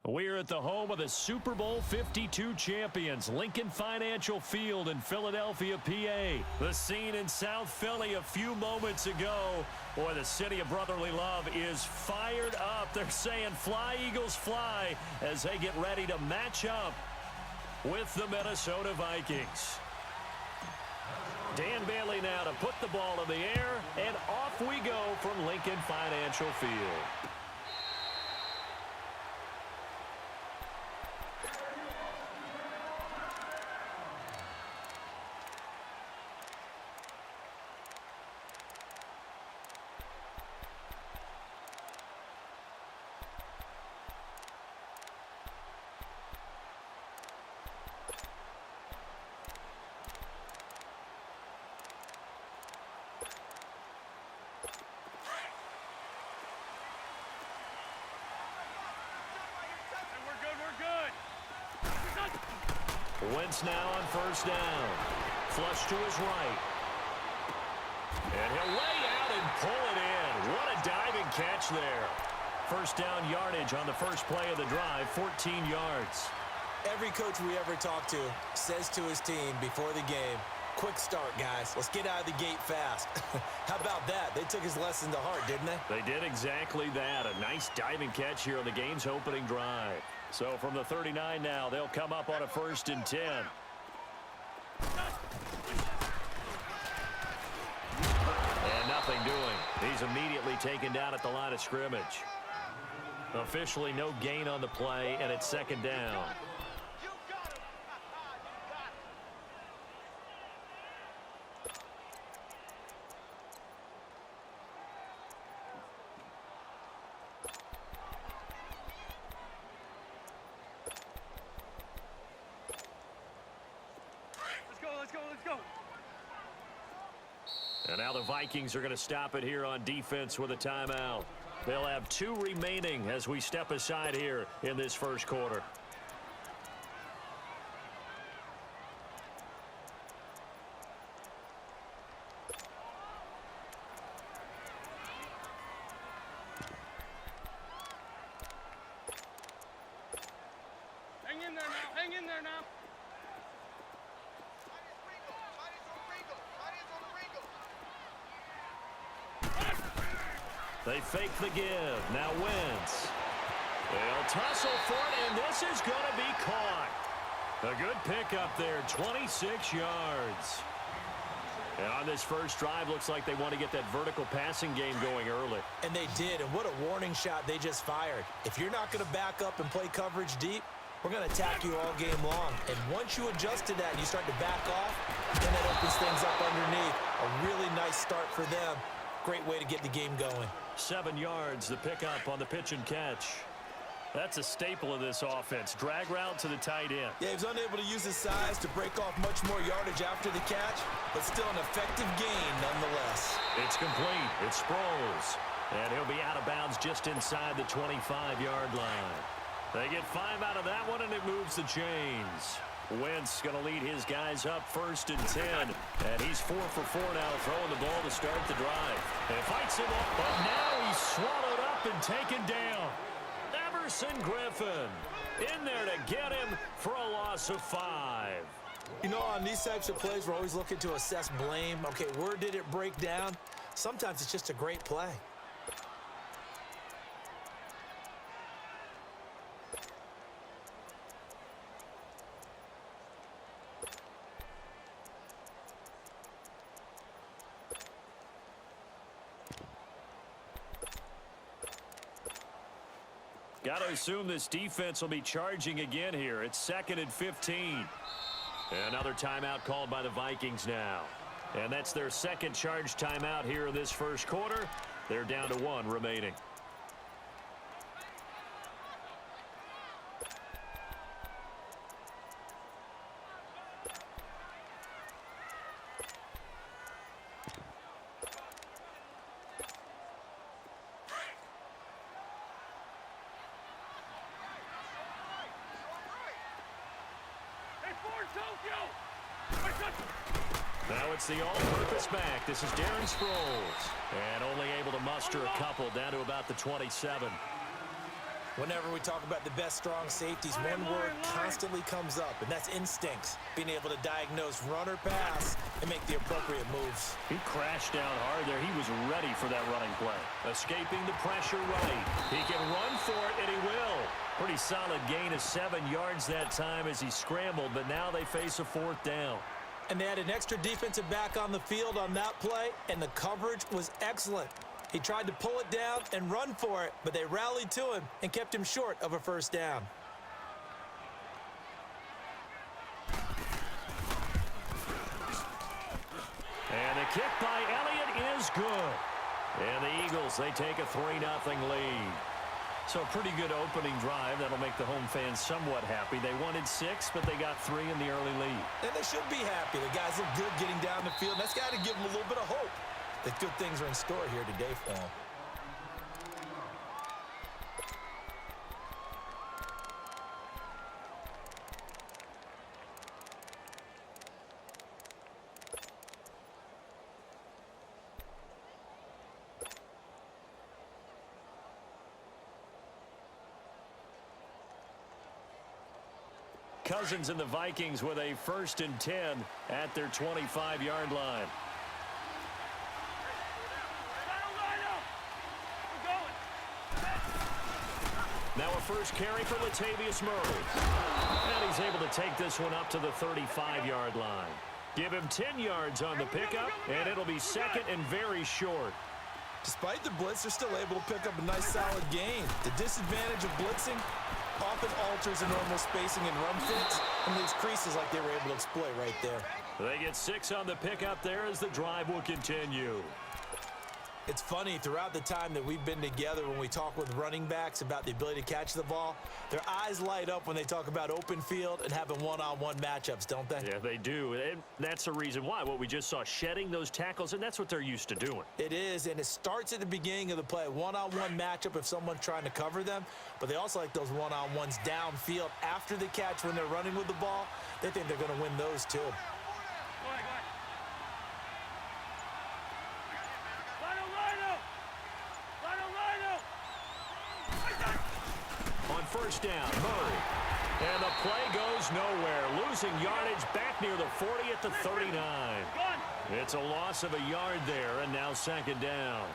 We're at the home of the Super Bowl 52 champions, Lincoln Financial Field in Philadelphia, PA. The scene in South Philly a few moments ago. Boy, the city of brotherly love is fired up. They're saying, "Fly, Eagles, fly," as they get ready to match up with the Minnesota Vikings. Dan Bailey now to put the ball in the air, and off we go from Lincoln Financial Field. Wentz now on first down. Flush to his right. And he'll lay out and pull it in. What a diving catch there. First down yardage on the first play of the drive, 14 yards. Every coach we ever talk to says to his team before the game, "Quick start, guys. Let's get out of the gate fast." How about that? They took his lesson to heart, didn't they? They did exactly that. A nice diving catch here on the game's opening drive. So from the 39 now, they'll come up on a 1st and 10. And nothing doing. He's immediately taken down at the line of scrimmage. Officially no gain on the play, and it's 2nd down. Let's go. And now the Vikings are going to stop it here on defense with a timeout. They'll have 2 remaining as we step aside here in this first quarter. Hang in there now. They fake the give. Now Wentz. They'll tussle for it, and this is going to be caught. A good pickup there, 26 yards. And on this first drive, looks like they want to get that vertical passing game going early. And they did, and what a warning shot they just fired. If you're not going to back up and play coverage deep, we're going to attack you all game long. And once you adjust to that and you start to back off, then that opens things up underneath. A really nice start for them. Great way to get the game going. 7 yards, the pickup on the pitch and catch. That's a staple of this offense. Drag route to the tight end. Yeah, he was unable to use his size to break off much more yardage after the catch, but still an effective gain nonetheless. It's complete. It's Sproles. And he'll be out of bounds just inside the 25-yard line. They get 5 out of that one, and it moves the chains. Wentz going to lead his guys up 1st and 10. And he's 4 for 4 now, throwing the ball to start the drive. And fights him up, but now he's swallowed up and taken down. Everson Griffin in there to get him for a loss of 5. You know, on these types of plays, we're always looking to assess blame. Okay, where did it break down? Sometimes it's just a great play. Got to assume this defense will be charging again here. It's 2nd and 15. Another timeout called by the Vikings now. And that's their 2nd charge timeout here in this first quarter. They're down to 1 remaining. Now it's the all-purpose back. This is Darren Sproles. And only able to muster a couple down to about the 27. Whenever we talk about the best strong safeties, one word constantly comes up, and that's instincts. Being able to diagnose run or pass and make the appropriate moves. He crashed down hard there. He was ready for that running play. Escaping the pressure right. He can run for it, and he will. Pretty solid gain of 7 yards that time as he scrambled, but now they face a 4th down. And they had an extra defensive back on the field on that play, and the coverage was excellent. He tried to pull it down and run for it, but they rallied to him and kept him short of a 1st down. And the kick by Elliott is good. And the Eagles, they take a 3-0 lead. So a pretty good opening drive. That'll make the home fans somewhat happy. They wanted 6, but they got 3 in the early lead. And they should be happy. The guys look good getting down the field. That's got to give them a little bit of hope that good things are in store here today for them. Cousins and the Vikings with a 1st and 10 at their 25-yard line. Now a first carry for Latavius Murray. And he's able to take this one up to the 35-yard line. Give him 10 yards on the pickup, and it'll be 2nd and very short. Despite the blitz, they're still able to pick up a nice solid gain. The disadvantage of blitzing often alters the normal spacing and run fits and leaves creases like they were able to exploit right there. They get 6 on the pickup there as the drive will continue. It's funny, throughout the time that we've been together, when we talk with running backs about the ability to catch the ball, their eyes light up when they talk about open field and having one-on-one matchups, don't they? Yeah, they do. And that's the reason why. What we just saw, shedding those tackles, and that's what they're used to doing. It is, and it starts at the beginning of the play. One-on-one matchup if someone's trying to cover them, but they also like those one-on-ones downfield after the catch when they're running with the ball. They think they're going to win those too. On 1st down, Murray. And the play goes nowhere. Losing yardage back near the 40 at the 39. It's a loss of a yard there, and now 2nd down.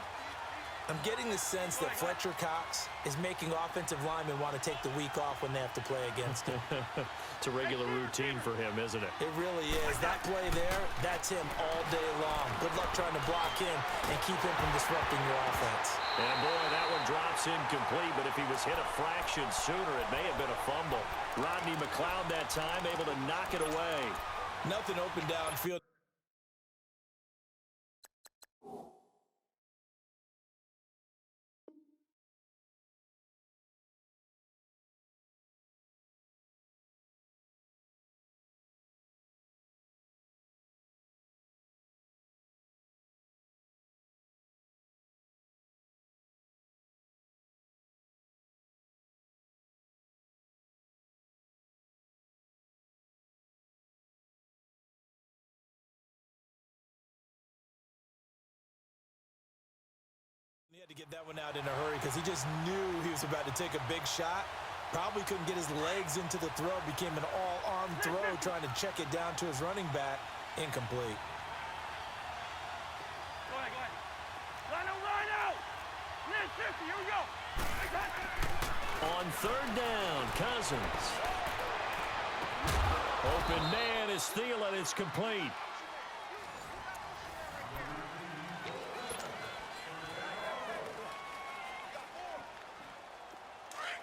I'm getting the sense that Fletcher Cox is making offensive linemen want to take the week off when they have to play against him. It's a regular routine for him, isn't it? It really is. That play there, that's him all day long. Good luck trying to block him and keep him from disrupting your offense. And boy, that one drops incomplete, but if he was hit a fraction sooner, it may have been a fumble. Rodney McLeod that time able to knock it away. Nothing open downfield. He had to get that one out in a hurry because he just knew he was about to take a big shot. Probably couldn't get his legs into the throw. Became an all-arm throw trying to check it down to his running back. Incomplete. Go ahead, go ahead. Rhino! Left 50, here we go. On 3rd down, Cousins. Open man is Thielen. It's complete.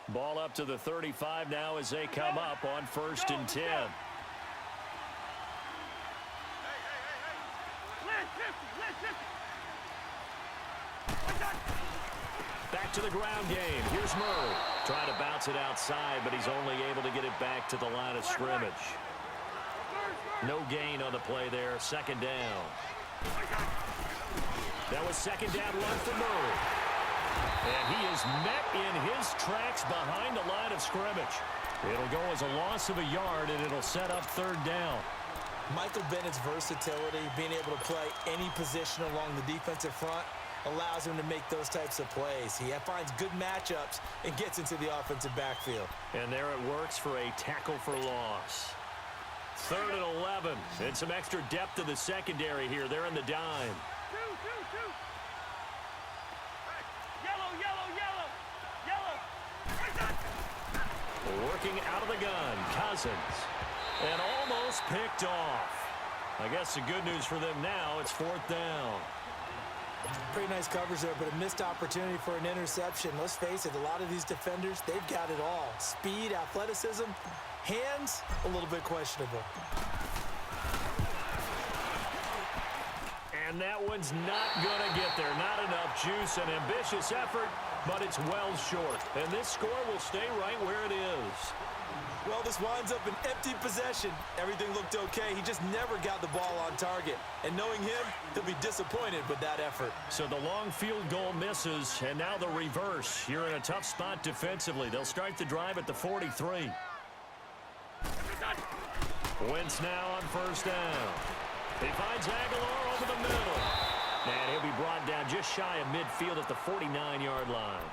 Ball up to the 35 now as they come up on 1st and 10. Back to the ground game. Here's Murray. Trying to bounce it outside, but he's only able to get it back to the line of scrimmage. No gain on the play there. 2nd down. That was 2nd down run for Murray. And he is met in his tracks behind the line of scrimmage. It'll go as a loss of a yard, and it'll set up 3rd down. Michael Bennett's versatility, being able to play any position along the defensive front, allows him to make those types of plays. He finds good matchups and gets into the offensive backfield. And there it works for a tackle for loss. 3rd and 11. And some extra depth to the secondary here. They're in the dime. Two. Yellow, yellow, yellow. Yellow. Working out of the gun, Cousins. And almost picked off. I guess the good news for them now, it's 4th down. Pretty nice coverage there, but a missed opportunity for an interception. Let's face it, a lot of these defenders, they've got it all. Speed, athleticism, hands, a little bit questionable. And that one's not going to get there. Not enough juice. An ambitious effort, but it's well short. And this score will stay right where it is. Well, this winds up an empty possession. Everything looked okay. He just never got the ball on target. And knowing him, he'll be disappointed with that effort. So the long field goal misses, and now the reverse. You're in a tough spot defensively. They'll start the drive at the 43. Wentz now on 1st down. He finds Aguilar over the middle. And he'll be brought down just shy of midfield at the 49-yard line.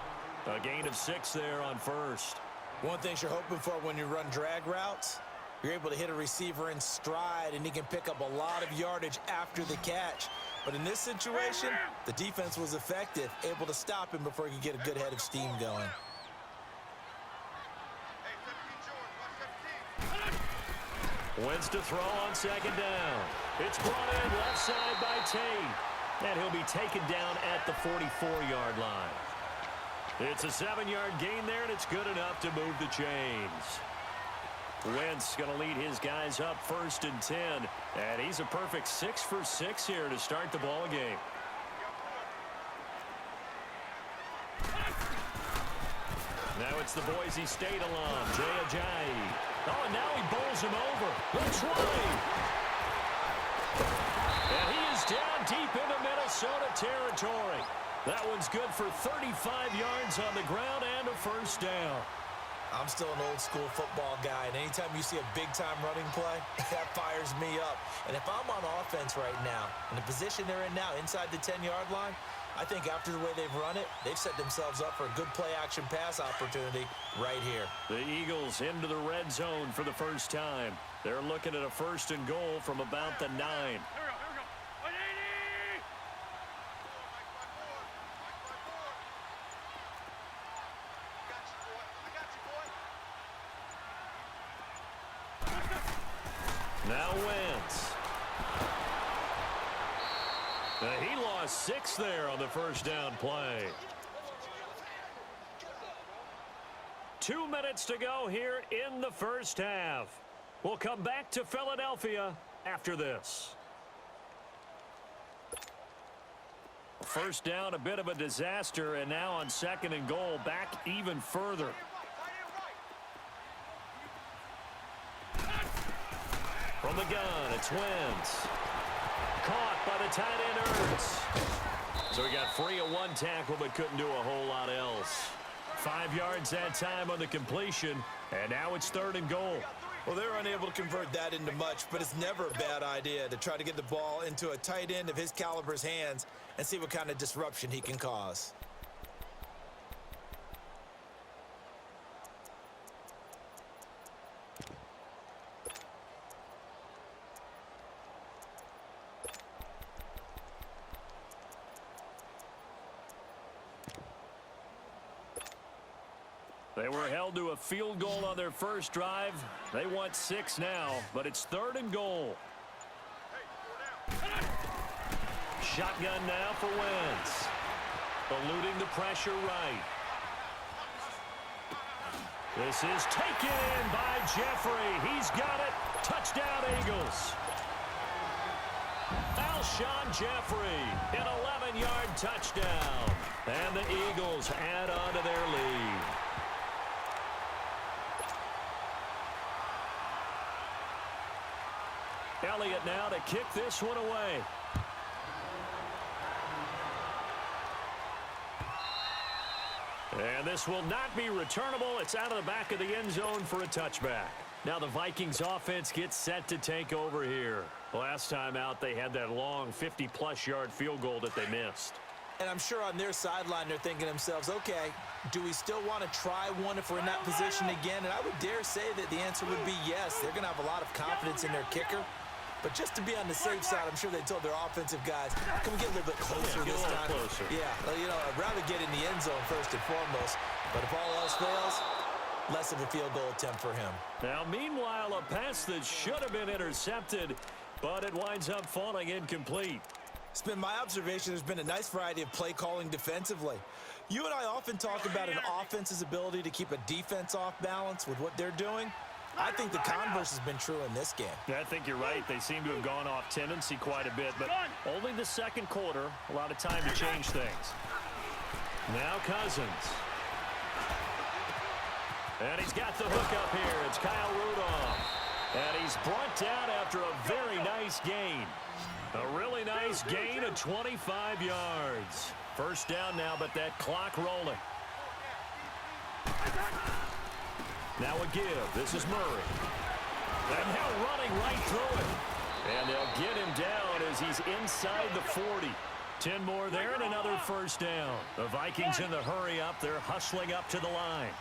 A gain of 6 there on 1st. One thing you're hoping for when you run drag routes, you're able to hit a receiver in stride, and he can pick up a lot of yardage after the catch. But in this situation, the defense was effective, able to stop him before he could get a good head of steam going. Wentz to throw on 2nd down. It's brought in left side by Tate. And he'll be taken down at the 44-yard line. It's a 7-yard gain there, and it's good enough to move the chains. Wentz going to lead his guys up 1st and 10. And he's a perfect 6 for 6 here to start the ball game. Now it's the Boise State alum, Jay Ajayi. Oh, and now he bowls him over. Let's run. And he is down deep into Minnesota territory. That one's good for 35 yards on the ground and a 1st down. I'm still an old-school football guy, and anytime you see a big-time running play, that fires me up. And if I'm on offense right now, in the position they're in now, inside the 10-yard line, I think after the way they've run it, they've set themselves up for a good play-action pass opportunity right here. The Eagles into the red zone for the first time. They're looking at a 1st and goal from about the 9. Here we go. 180! Now Wentz. He lost 6 there on the 1st down play. 2 minutes to go here in the 1st half. We'll come back to Philadelphia after this. 1st down, a bit of a disaster, and now on 2nd and goal, back even further. From the gun, it's Wentz. Caught by the tight end, Ertz. So he got free of 1 tackle, but couldn't do a whole lot else. 5 yards that time on the completion, and now it's 3rd and goal. Well, they're unable to convert that into much, but it's never a bad idea to try to get the ball into a tight end of his caliber's hands and see what kind of disruption he can cause. They were held to a field goal on their first drive. They want 6 now, but it's 3rd and goal. Shotgun now for Wentz. Eluding the pressure right. This is taken in by Jeffrey. He's got it. Touchdown, Eagles. Alshon Jeffrey, an 11-yard touchdown. And the Eagles add on to their lead. Elliott now to kick this one away. And this will not be returnable. It's out of the back of the end zone for a touchback. Now the Vikings offense gets set to take over here. Last time out, they had that long 50-plus yard field goal that they missed. And I'm sure on their sideline they're thinking to themselves, okay, do we still want to try one if we're in that position again? And I would dare say that the answer would be yes. They're going to have a lot of confidence in their kicker. But just to be on the safe side, I'm sure they told their offensive guys, can we get a little bit closer this time? Closer. Yeah, you know, I'd rather get in the end zone first and foremost. But if all else fails, less of a field goal attempt for him. Now, meanwhile, a pass that should have been intercepted, but it winds up falling incomplete. It's been my observation there's been a nice variety of play calling defensively. You and I often talk about an offense's ability to keep a defense off balance with what they're doing. I think the converse has been true in this game. Yeah, I think you're right. They seem to have gone off tendency quite a bit, but only the second quarter, a lot of time to change things. Now Cousins. And he's got the hook up here. It's Kyle Rudolph. And he's brought down after a very nice gain. A really nice gain of 25 yards. First down now, but that clock rolling. Now a give. This is Murray. And now running right through it. And they'll get him down as he's inside the 40. 10 more there and another first down. The Vikings in the hurry up. They're hustling up to the line.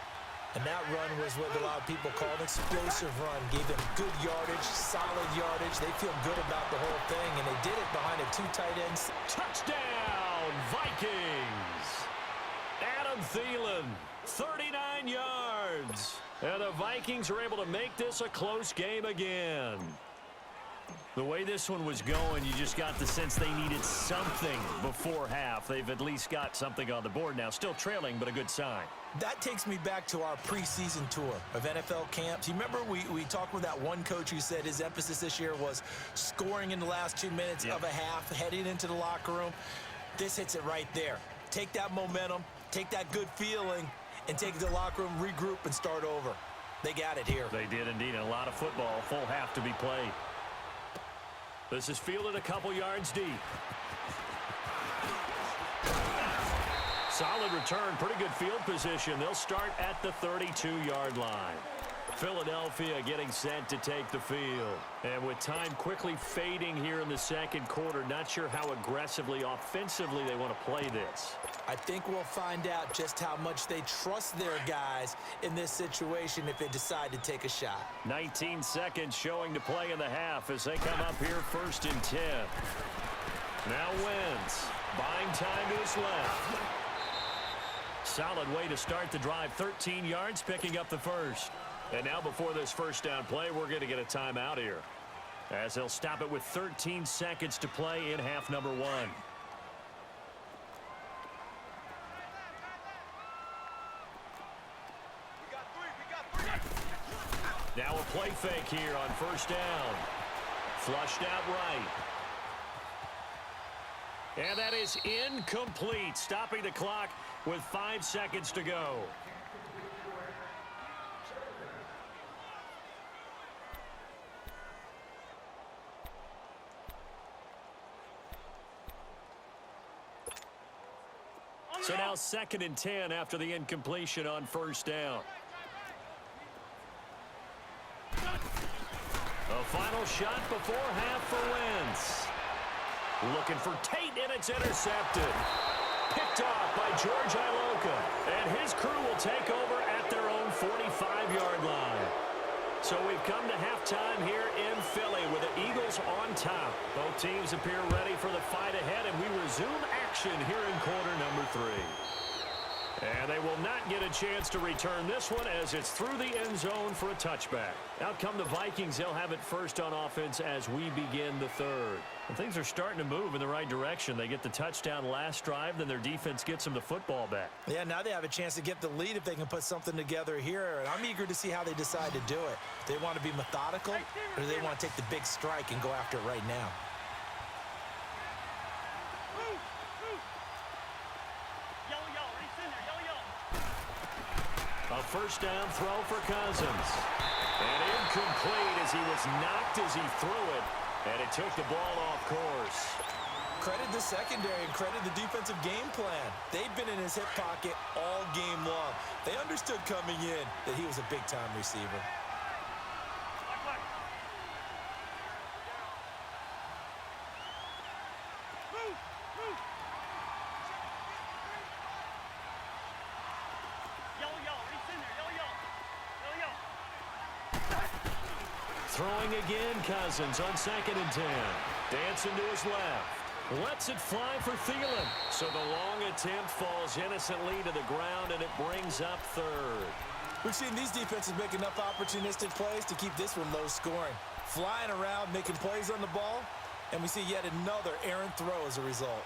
And that run was what a lot of people call an explosive run. Gave them good yardage, solid yardage. They feel good about the whole thing, and they did it behind a two tight ends. Touchdown, Vikings! Adam Thielen, 39 yards. And the Vikings are able to make this a close game again. The way this one was going, you just got the sense they needed something before half. They've at least got something on the board now. Still trailing, but a good sign. That takes me back to our preseason tour of NFL camps. You remember we talked with that one coach who said his emphasis this year was scoring in the last 2 minutes of a half, heading into the locker room. This hits it right there. Take that momentum, take that good feeling, and take it to the locker room, regroup, and start over. They got it here. They did indeed. A lot of football, full half to be played. This is fielded a couple yards deep. Solid return, pretty good field position. They'll start at the 32-yard line. Philadelphia getting set to take the field. And with time quickly fading here in the second quarter, not sure how aggressively, offensively they want to play this. I think we'll find out just how much they trust their guys in this situation if they decide to take a shot. 19 seconds showing to play in the half as they come up here first and 10. Now Wentz buying time to his left. Solid way to start the drive. 13 yards, picking up the first. And now before this first down play, we're going to get a timeout here, as they'll stop it with 13 seconds to play in half number 1. Now a play fake here on first down. Flushed out right. And that is incomplete, stopping the clock with 5 seconds to go. So now 2nd and 10 after the incompletion on first down. A final shot before half for Wentz. Looking for Tate, and it's intercepted. Picked off by George Iloka. And his crew will take over at their own 45-yard line. So we've come to halftime here in Philly with the Eagles on top. Both teams appear ready for the fight ahead, and we resume action here in quarter number 3. And they will not get a chance to return this one as it's through the end zone for a touchback. Out come the Vikings. They'll have it first on offense as we begin the third. And things are starting to move in the right direction. They get the touchdown last drive, then their defense gets them the football back. Yeah, now they have a chance to get the lead if they can put something together here. And I'm eager to see how they decide to do it. They want to be methodical, or do they want to take the big strike and go after it right now? A first down throw for Cousins. And incomplete as he was knocked as he threw it. And it took the ball off course. Credit the secondary and credit the defensive game plan. They've been in his hip pocket all game long. They understood coming in that he was a big-time receiver. Throwing again, Cousins on 2nd and 10. Dancing to his left. Lets it fly for Thielen. So the long attempt falls innocently to the ground, and it brings up 3rd. We've seen these defenses make enough opportunistic plays to keep this one low scoring. Flying around, making plays on the ball, and we see yet another errant throw as a result.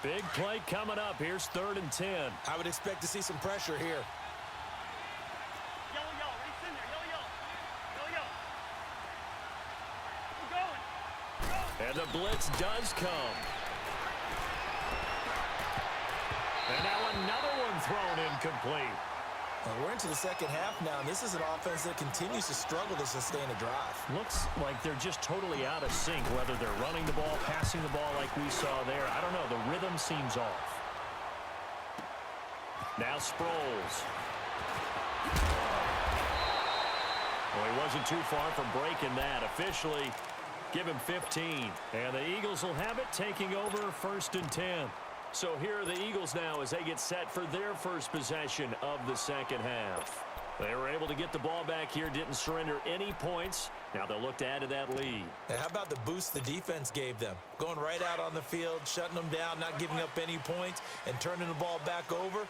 Big play coming up. Here's 3rd and 10. I would expect to see some pressure here. Yellow, yellow. Race in there. Yellow, yellow. Yellow, yellow. We're going. Go. And the blitz does come. And now another one thrown incomplete. We're into the second half now, and this is an offense that continues to struggle to sustain a drive. Looks like they're just totally out of sync, whether they're running the ball, passing the ball like we saw there. I don't know. The rhythm seems off. Now Sproles. Well, he wasn't too far from breaking that. Officially, give him 15. And the Eagles will have it, taking over 1st and 10. So here are the Eagles now as they get set for their first possession of the second half. They were able to get the ball back here, didn't surrender any points. Now they'll look to add to that lead. And how about the boost the defense gave them? Going right out on the field, shutting them down, not giving up any points, and turning the ball back over.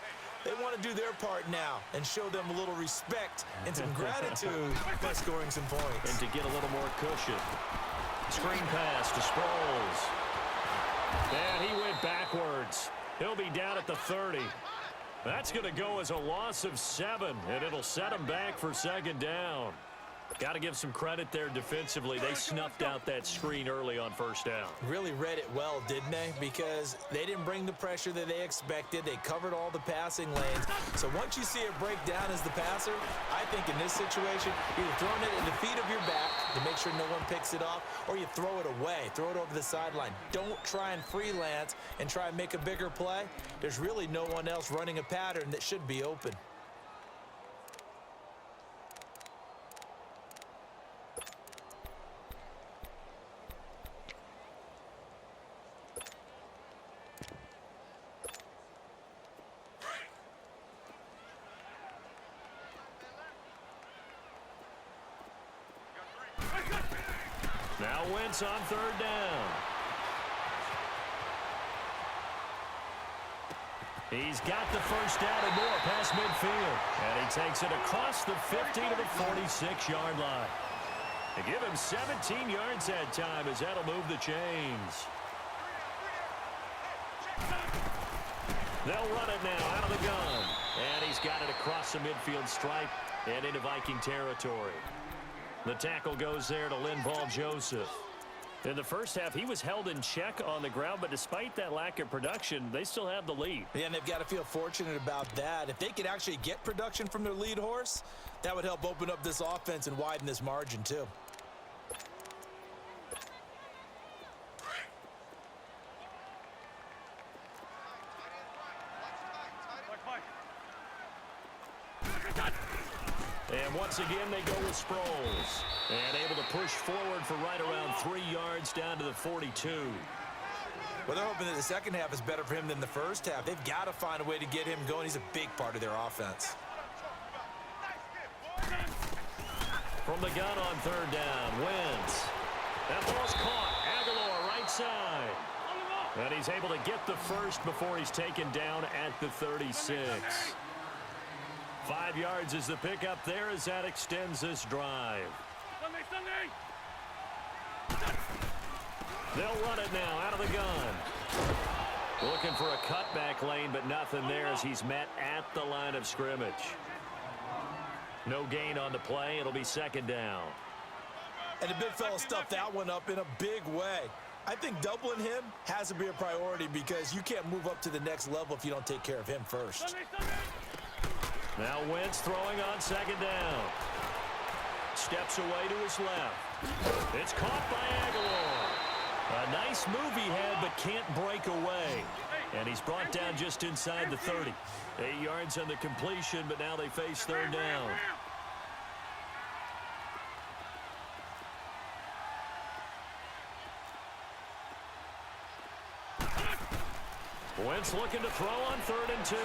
They want to do their part now and show them a little respect and some gratitude by scoring some points. And to get a little more cushion. Screen pass to Sproles. And he went backwards. He'll be down at the 30. That's going to go as a loss of 7, and it'll set him back for 2nd down. Got to give some credit there defensively. They snuffed out that screen early on 1st down. Really read it well, didn't they? Because they didn't bring the pressure that they expected. They covered all the passing lanes. So once you see it break down as the passer, I think in this situation, either throwing it in the feet of your back to make sure no one picks it off, or you throw it away, throw it over the sideline. Don't try and freelance and try and make a bigger play. There's really no one else running a pattern that should be open. Now Wentz on 3rd down. He's got the first down and more past midfield. And he takes it across the 50 to the 46-yard line. They give him 17 yards that time as that'll move the chains. They'll run it now out of the gun. And he's got it across the midfield stripe and into Viking territory. The tackle goes there to Linval Joseph. In the first half, he was held in check on the ground, but despite that lack of production, they still have the lead. Yeah, and they've got to feel fortunate about that. If they could actually get production from their lead horse, that would help open up this offense and widen this margin too. And once again, they go with Sproles. And able to push forward for right around 3 yards down to the 42. Well, they're hoping that the second half is better for him than the first half. They've got to find a way to get him going. He's a big part of their offense. From the gun on 3rd down, Wentz. That ball's caught. Aguilar right side. And he's able to get the first before he's taken down at the 36. 5 yards is the pickup there as that extends this drive. They'll run it now out of the gun. Looking for a cutback lane, but nothing there as he's met at the line of scrimmage. No gain on the play. It'll be 2nd down. And the big fella stuffed that one up in a big way. I think doubling him has to be a priority because you can't move up to the next level if you don't take care of him first. Now Wentz throwing on 2nd down. Steps away to his left. It's caught by Aguilar. A nice move he had, but can't break away. And he's brought down just inside the 30. 8 yards on the completion, but now they face 3rd down. Wentz looking to throw on 3rd and 2.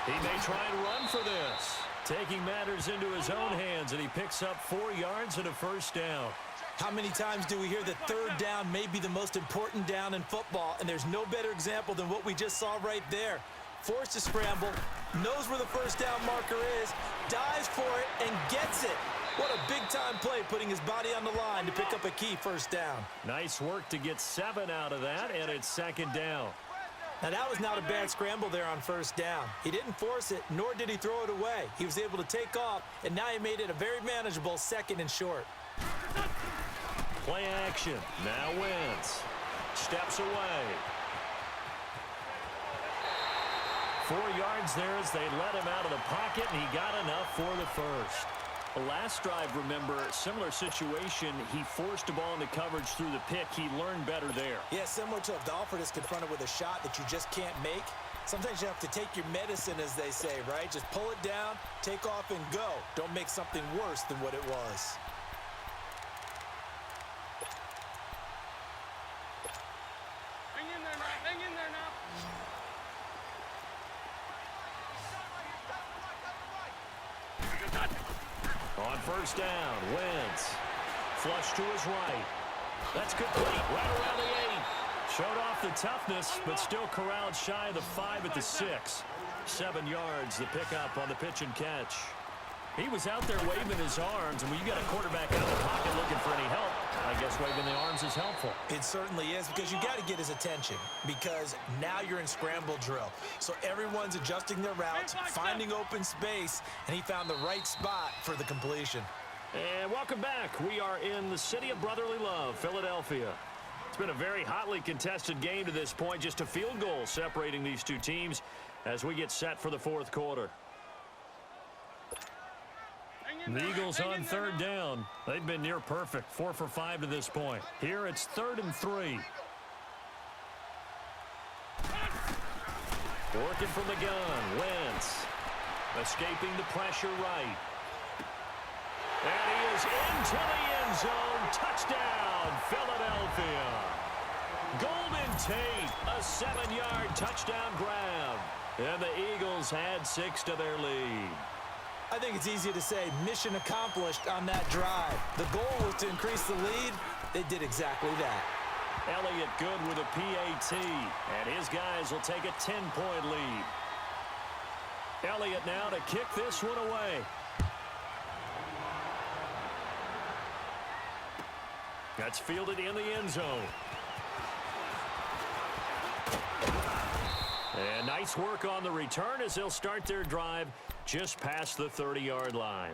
He may try and run for this. Taking matters into his own hands, and he picks up 4 yards and a first down. How many times do we hear that 3rd down may be the most important down in football, and there's no better example than what we just saw right there. Forced to scramble, knows where the first down marker is, dives for it, and gets it. What a big-time play, putting his body on the line to pick up a key first down. Nice work to get 7 out of that, and it's 2nd down. Now, that was not a bad scramble there on first down. He didn't force it, nor did he throw it away. He was able to take off, and now he made it a very manageable 2nd and short. Play action. Now Wentz. Steps away. 4 yards there as they let him out of the pocket, and he got enough for the first. The last drive, remember, similar situation. He forced the ball into coverage through the pick. He learned better there. Yeah, similar to if Dolphins is confronted with a shot that you just can't make. Sometimes you have to take your medicine, as they say, right? Just pull it down, take off, and go. Don't make something worse than what it was. Hang in there now. Hang in there now. On first down, Wentz. Flush to his right. That's complete. Right around the 8. Showed off the toughness, but still corralled shy of the 5 at the 6. 7 yards, the pickup on the pitch and catch. He was out there waving his arms, and when you got a quarterback out of the pocket looking for any help, I guess waving the arms is helpful. It certainly is, because you got to get his attention, because now you're in scramble drill. So everyone's adjusting their routes, finding open space, and he found the right spot for the completion. And welcome back. We are in the city of brotherly love, Philadelphia. It's been a very hotly contested game to this point, just a field goal separating these two teams as we get set for the 4th quarter. The Eagles on 3rd down. They've been near perfect, 4 for 5 to this point. Here it's 3rd and 3. Working from the gun, Wentz. Escaping the pressure right. And he is into the end zone. Touchdown, Philadelphia. Golden Tate, a 7-yard touchdown grab. And the Eagles add 6 to their lead. I think it's easy to say mission accomplished on that drive. The goal was to increase the lead. They did exactly that. Elliott good with a PAT, and his guys will take a 10-point lead. Elliott now to kick this one away. That's fielded in the end zone. And nice work on the return as they'll start their drive just past the 30-yard line.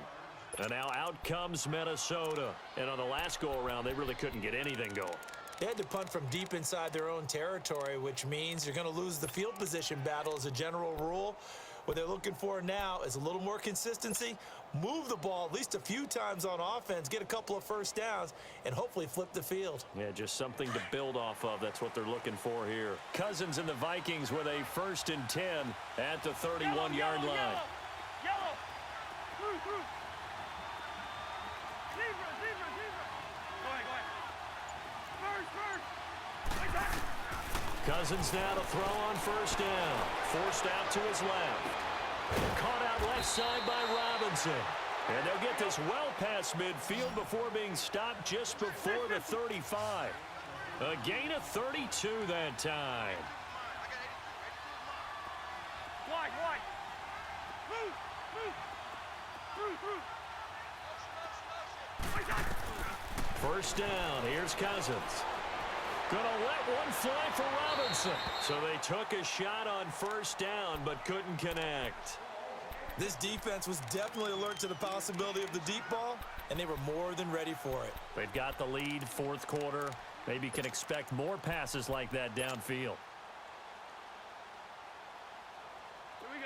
And now out comes Minnesota. And on the last go-around, they really couldn't get anything going. They had to punt from deep inside their own territory, which means you're going to lose the field position battle as a general rule. What they're looking for now is a little more consistency, move the ball at least a few times on offense, get a couple of first downs, and hopefully flip the field. Yeah, just something to build off of. That's what they're looking for here. Cousins and the Vikings with a 1st and 10 at the 31-yard line. Yellow. Through. Zebra. Go ahead. First. Cousins now to throw on first down. Forced out to his left. Caught out left side by Robinson. And they'll get this well past midfield before being stopped just before the 35. A gain of 32 that time. Wide. Move. First down. Here's Cousins. Gonna let one fly for Robinson. So they took a shot on first down, but couldn't connect. This defense was definitely alert to the possibility of the deep ball, and they were more than ready for it. They've got the lead, 4th quarter. Maybe can expect more passes like that downfield.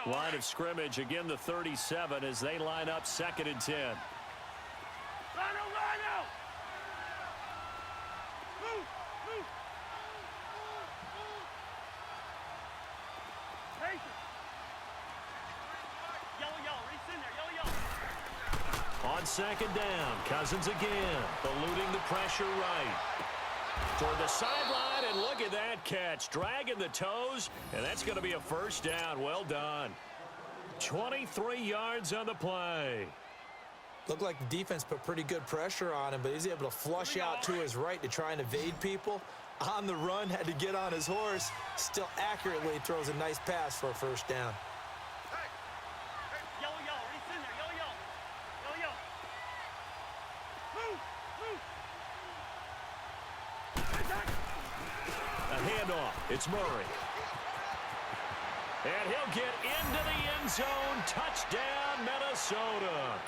Line of scrimmage, again the 37 as they line up 2nd and 10. Line out. Move. Patient. Yellow. Reach in there. Yellow. On 2nd down, Cousins again, eluding the pressure right. Toward the sideline, and look at that that catch, dragging the toes, and that's going to be a first down. Well done. 23 yards on the play. Looked like the defense put pretty good pressure on him, but he's able to flush out to his right to try and evade people. On the run, had to get on his horse. Still accurately throws a nice pass for a first down. Yellow, yellow. He's in there. Yellow, yellow. Yellow, yellow. Move, move. A handoff. It's Murray. And he'll get into the end zone. Touchdown, Minnesota.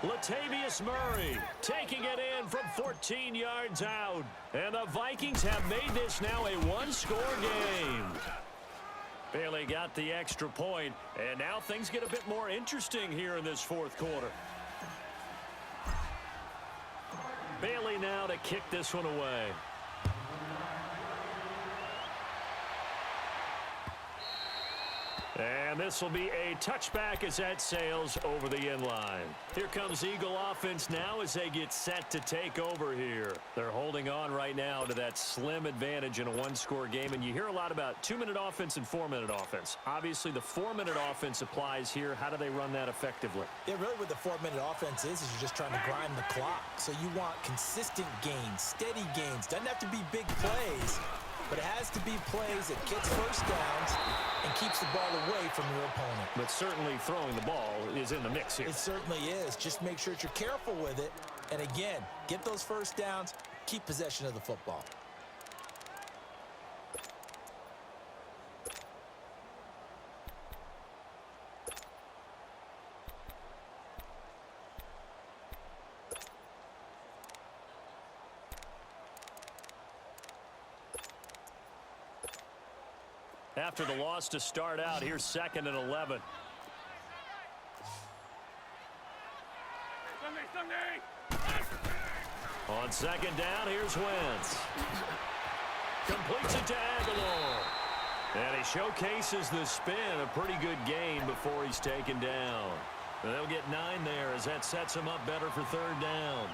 Latavius Murray taking it in from 14 yards out. And the Vikings have made this now a one-score game. Bailey got the extra point, and now things get a bit more interesting here in this fourth quarter. Bailey now to kick this one away. And this will be a touchback as that sails over the end line. Here comes Eagle offense now as they get set to take over here. They're holding on right now to that slim advantage in a one-score game. And you hear a lot about 2-minute offense and 4-minute offense. Obviously, the 4-minute offense applies here. How do they run that effectively? Yeah, really what the 4-minute offense is you're just trying to grind the clock. So you want consistent gains, steady gains. Doesn't have to be big plays, but it has to be plays that gets first downs and keeps the ball away from your opponent. But certainly throwing the ball is in the mix here. It certainly is. Just make sure that you're careful with it. And again, get those first downs, keep possession of the football. After the loss to start out, here's 2nd and 11. Sunday. On 2nd down, here's Wentz. Completes it to Aguilar. And he showcases the spin. A pretty good gain before he's taken down. And they'll get 9 there as that sets him up better for 3rd down.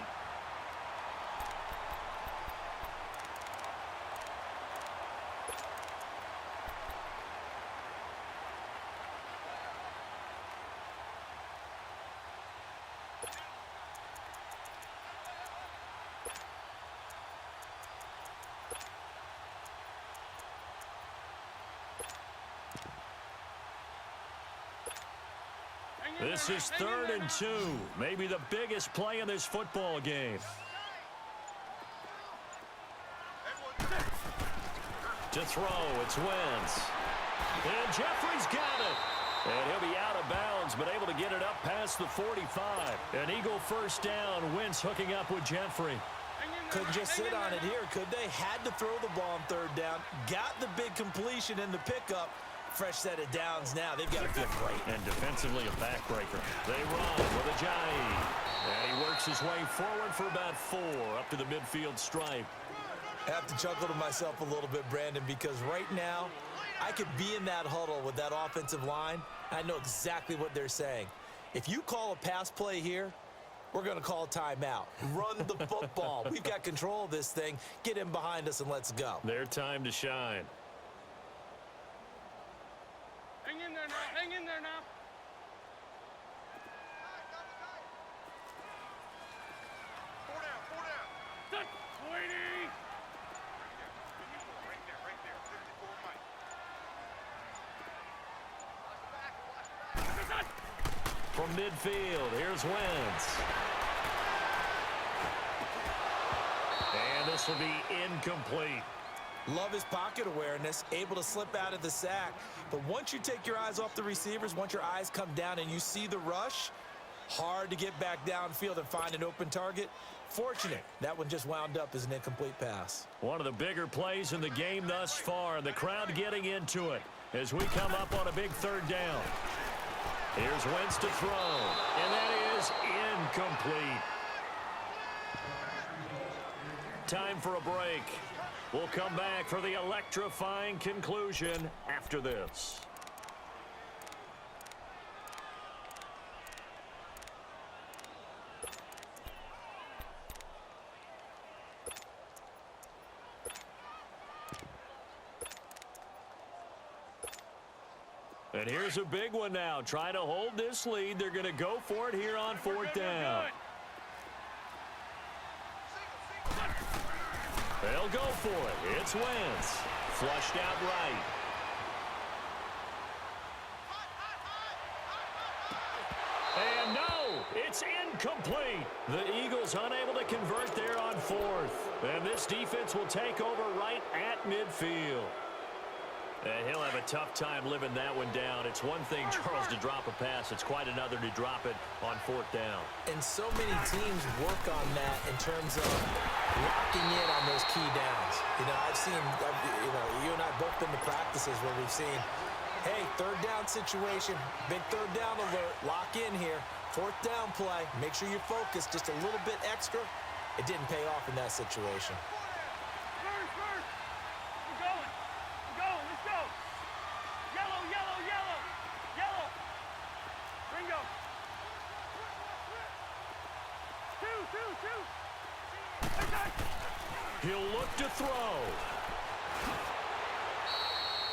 This is 3rd and 2. Maybe the biggest play in this football game. To throw, it's Wentz. And Jeffrey's got it. And he'll be out of bounds, but able to get it up past the 45. An Eagle first down. Wentz hooking up with Jeffrey. Couldn't just sit on it here, could they? Had to throw the ball on 3rd down. Got the big completion in the pickup. Fresh set of downs now. They've got to feel great. And defensively, a backbreaker. They run with Ajayi. And he works his way forward for about 4 up to the midfield stripe. I have to chuckle to myself a little bit, Brandon, because right now I could be in that huddle with that offensive line. I know exactly what they're saying. If you call a pass play here, we're going to call a timeout. Run the football. We've got control of this thing. Get in behind us and let's go. Their time to shine. Hang in there now. Hang in there now. Four down. Touch, Sweetie. Right there. 54 Mike. From midfield, here's Wentz. And this will be incomplete. Love his pocket awareness, able to slip out of the sack. But once you take your eyes off the receivers, once your eyes come down and you see the rush, hard to get back downfield and find an open target. Fortunate, that one just wound up as an incomplete pass. One of the bigger plays in the game thus far. The crowd getting into it as we come up on a big 3rd down. Here's Wentz to throw, and that is incomplete. Time for a break. We'll come back for the electrifying conclusion after this. And here's a big one now. Trying to hold this lead. They're going to go for it here on fourth down. They'll go for it. It's Wentz. Flushed out right. And no, it's incomplete. The Eagles unable to convert there on fourth. And this defense will take over right at midfield. And he'll have a tough time living that one down. It's one thing, Charles, to drop a pass. It's quite another to drop it on fourth down. And so many teams work on that in terms of locking in on those key downs. You know, I've seen, you and I both been to practices where we've seen, hey, third down situation, big third down alert, lock in here. Fourth down play, make sure you're focused just a little bit extra. It didn't pay off in that situation. He'll look to throw.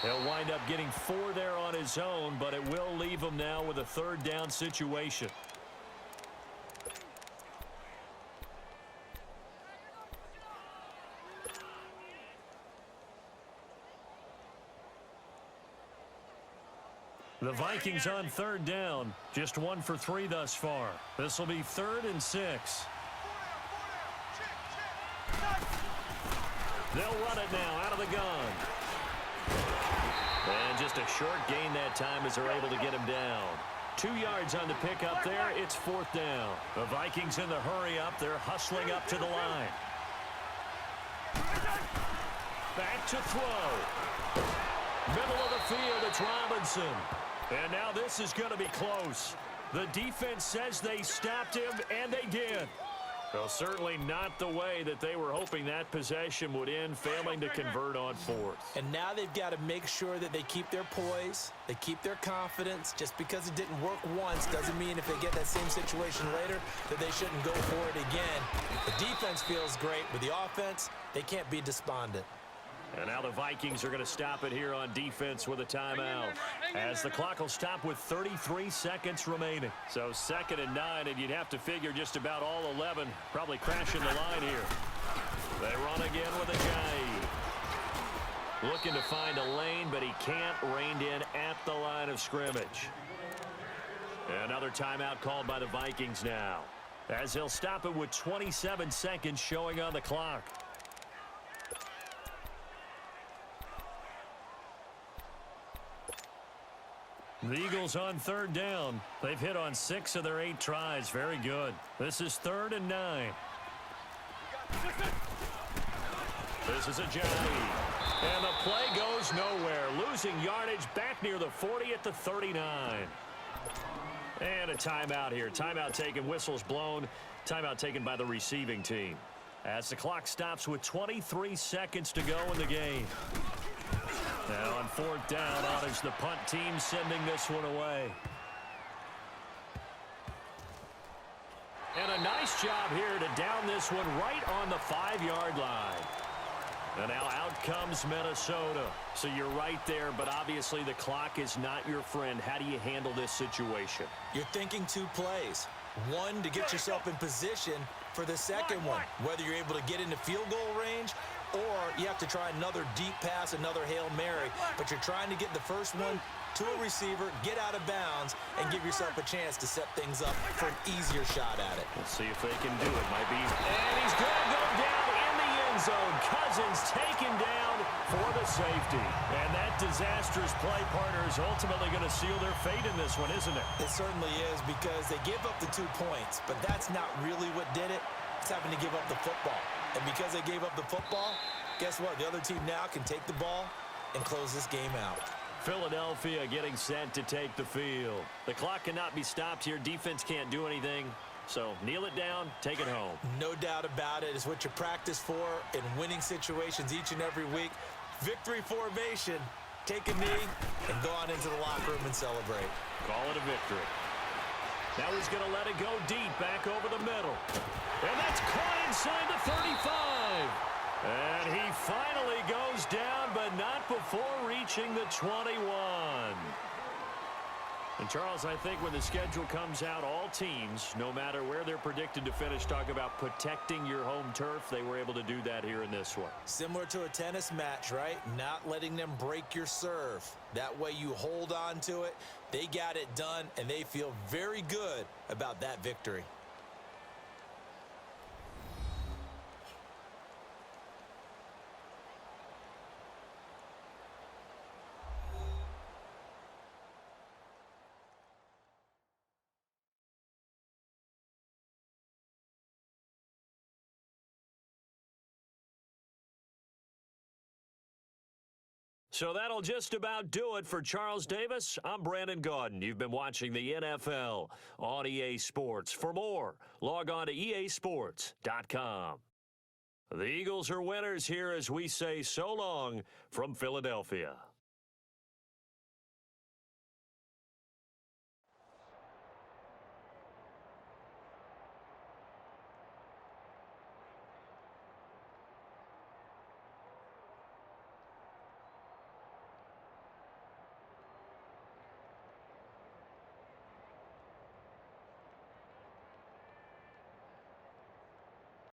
He'll wind up getting 4 there on his own, but it will leave him now with a third down situation. The Vikings on third down, just 1 for 3 thus far. This will be 3rd and 6. They'll run it now out of the gun. And just a short gain that time as they're able to get him down. 2 yards on the pickup there. It's 4th down. The Vikings in the hurry up. They're hustling up to the line. Back to throw. Middle of the field, it's Robinson. And now this is going to be close. The defense says they stopped him, and they did. Well, certainly not the way that they were hoping that possession would end, failing to convert on 4th. And now they've got to make sure that they keep their poise, they keep their confidence. Just because it didn't work once doesn't mean if they get that same situation later that they shouldn't go for it again. The defense feels great, but the offense, they can't be despondent. And now the Vikings are going to stop it here on defense with a timeout, as the clock will stop with 33 seconds remaining. So 2nd and 9, and you'd have to figure just about all 11 probably crashing the line here. They run again with a Jai. Looking to find a lane, but he can't. Reined in at the line of scrimmage. Another timeout called by the Vikings now, as they'll stop it with 27 seconds showing on the clock. The Eagles on third down. They've hit on 6 of their 8 tries. Very good. This is 3rd and 9. This is a Jai. And the play goes nowhere. Losing yardage back near the 40 at the 39. And a timeout here. Timeout taken. Whistles blown. Timeout taken by the receiving team, as the clock stops with 23 seconds to go in the game. Now on 4th down, out is the punt team sending this one away. And a nice job here to down this one right on the 5-yard line. And now out comes Minnesota. So you're right there, but obviously the clock is not your friend. How do you handle this situation? You're thinking 2 plays. One, to get yourself in position for the second one, whether you're able to get into field goal range or you have to try another deep pass, another Hail Mary, but you're trying to get the first one to a receiver, get out of bounds, and give yourself a chance to set things up for an easier shot at it. Let's see if they can do it. Might be. And he's going to go down in the end zone. Cousins taken down for the safety. And that disastrous play partner is ultimately going to seal their fate in this one, isn't it? It certainly is, because they gave up the 2 points, but that's not really what did it. It's having to give up the football. And because they gave up the football, guess what? The other team now can take the ball and close this game out. Philadelphia getting set to take the field. The clock cannot be stopped here. Defense can't do anything. So kneel it down, take it home. No doubt about it. It's what you practice for in winning situations each and every week. Victory formation. Take a knee and go on into the locker room and celebrate. Call it a victory. Now he's going to let it go deep, back over the middle. And that's caught inside the 35. And he finally goes down, but not before reaching the 21. And, Charles, I think when the schedule comes out, all teams, no matter where they're predicted to finish, talk about protecting your home turf. They were able to do that here in this one. Similar to a tennis match, right? Not letting them break your serve. That way you hold on to it. They got it done, and they feel very good about that victory. So that'll just about do it for Charles Davis. I'm Brandon Gaudin. You've been watching the NFL on EA Sports. For more, log on to easports.com. The Eagles are winners here as we say so long from Philadelphia.